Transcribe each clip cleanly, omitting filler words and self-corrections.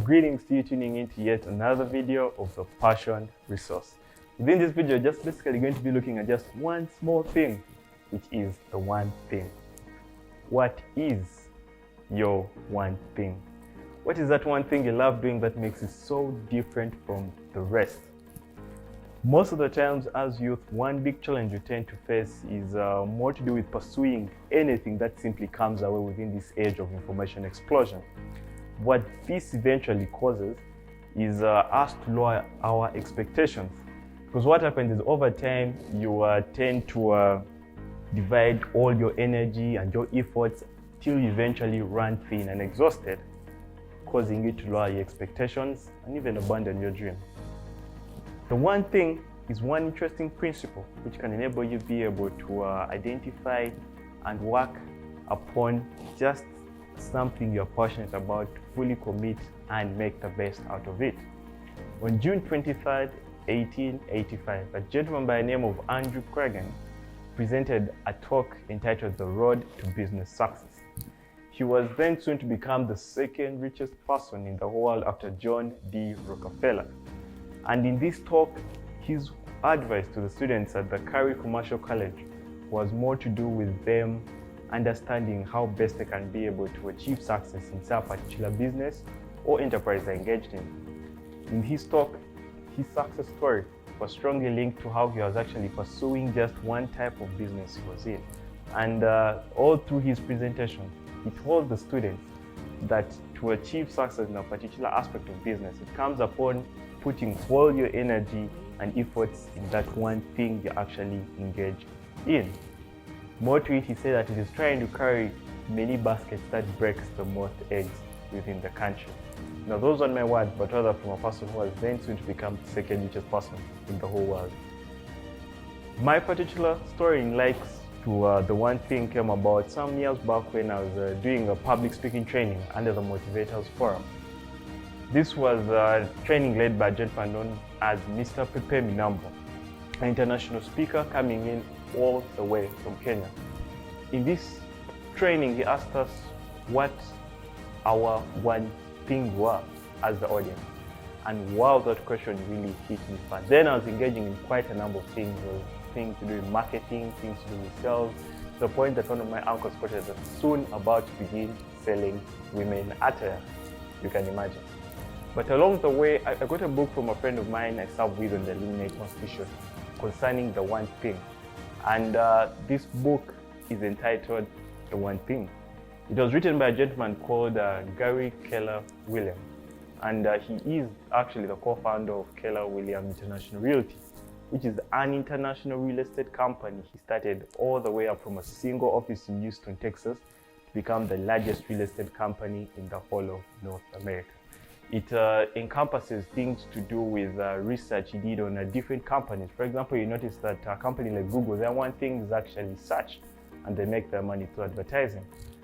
Greetings to you tuning in to yet another video of the Passion Resource. Within this video, just basically going to be looking at just one small thing, which is the one thing. What is your one thing? What is that one thing you love doing that makes it so different from the rest? Most of the times as youth, one big challenge you tend to face is more to do with pursuing anything that simply comes away within this age of information explosion. What this eventually causes is us to lower our expectations. Because what happens is over time, you tend to divide all your energy and your efforts till you eventually run thin and exhausted, causing you to lower your expectations and even abandon your dream. The one thing is one interesting principle which can enable you to be able to identify and work upon just something you're passionate about, to fully commit and make the best out of it. On June 23rd, 1885, a gentleman by the name of Andrew Carnegie presented a talk entitled The Road to Business Success. He was then soon to become the second richest person in the world after John D. Rockefeller. And in this talk, his advice to the students at the Carey Commercial College was more to do with them understanding how best they can be able to achieve success in some particular business or enterprise they're engaged in. In his talk, his success story was strongly linked to how he was actually pursuing just one type of business he was in. And all through his presentation, he told the students that to achieve success in a particular aspect of business, it comes upon putting all your energy and efforts in that one thing you actually engage in. More to it, he said that it is trying to carry many baskets that breaks the most eggs within the country. Now, those aren't my words, but rather from a person who was then soon to become the second richest person in the whole world. My particular story in likes to the one thing came about some years back when I was doing a public speaking training under the Motivators Forum. This was a training led by a gentleman known as Mr. Pepe Minambo, an international speaker coming in all the way from Kenya. In this training, he asked us what our one thing were as the audience. And wow, that question really hit me. But then I was engaging in quite a number of things, things to do with marketing, things to do with sales, to the point that one of my uncles quoted that soon about to begin selling women attire, you can imagine. But along the way, I got a book from a friend of mine I served with on the Illuminate Constitution concerning the one thing. And this book is entitled The One Thing. It was written by a gentleman called Gary Keller Williams. And he is actually the co-founder of Keller Williams International Realty, which is an international real estate company he started all the way up from a single office in Houston, Texas, to become the largest real estate company in the whole of North America. It encompasses things to do with research he did on different companies. For example, you notice that a company like Google, their one thing is actually search, and they make their money through advertising.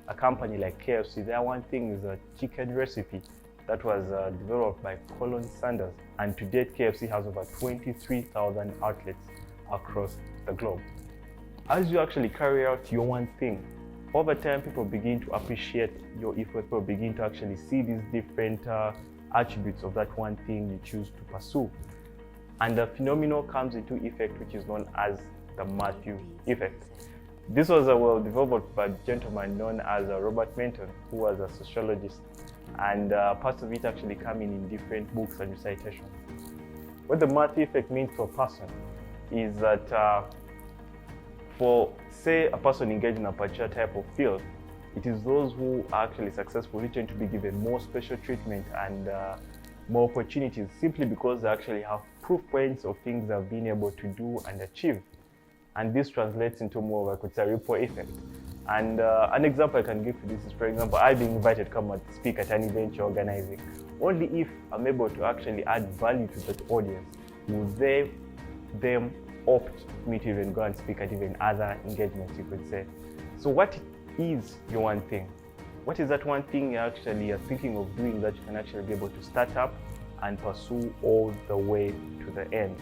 A company like KFC, their one thing is a chicken recipe that was developed by Colin Sanders. And to date, KFC has over 23,000 outlets across the globe. As you actually carry out your one thing, over time, people begin to appreciate your effort, people begin to actually see these different attributes of that one thing you choose to pursue. And the phenomenon comes into effect, which is known as the Matthew effect. This was developed by a gentleman known as Robert Menton, who was a sociologist, and parts of it actually come in different books and recitations. What the Matthew effect means to a person is that for, say, a person engaged in a particular type of field, it is those who are actually successful who tend to be given more special treatment and more opportunities simply because they actually have proof points of things they've been able to do and achieve. And this translates into more of a ripple effect. And an example I can give for this is, for example, I've been invited to come and speak at an event you're organizing. Only if I'm able to actually add value to that audience will them opt me to even go and speak at even other engagements, you could say. So what is your one thing? What is that one thing you actually are thinking of doing that you can actually be able to start up and pursue all the way to the end?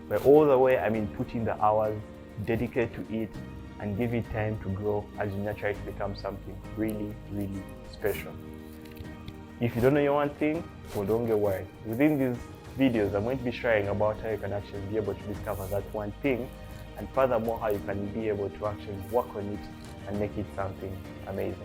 By all the way, I mean put in the hours, dedicate to it, and give it time to grow as you nurture it to become something really, really special. If you don't know your one thing, well, don't get worried. Within these videos, I'm going to be sharing about how you can actually be able to discover that one thing, and furthermore, how you can be able to actually work on it and make it something amazing.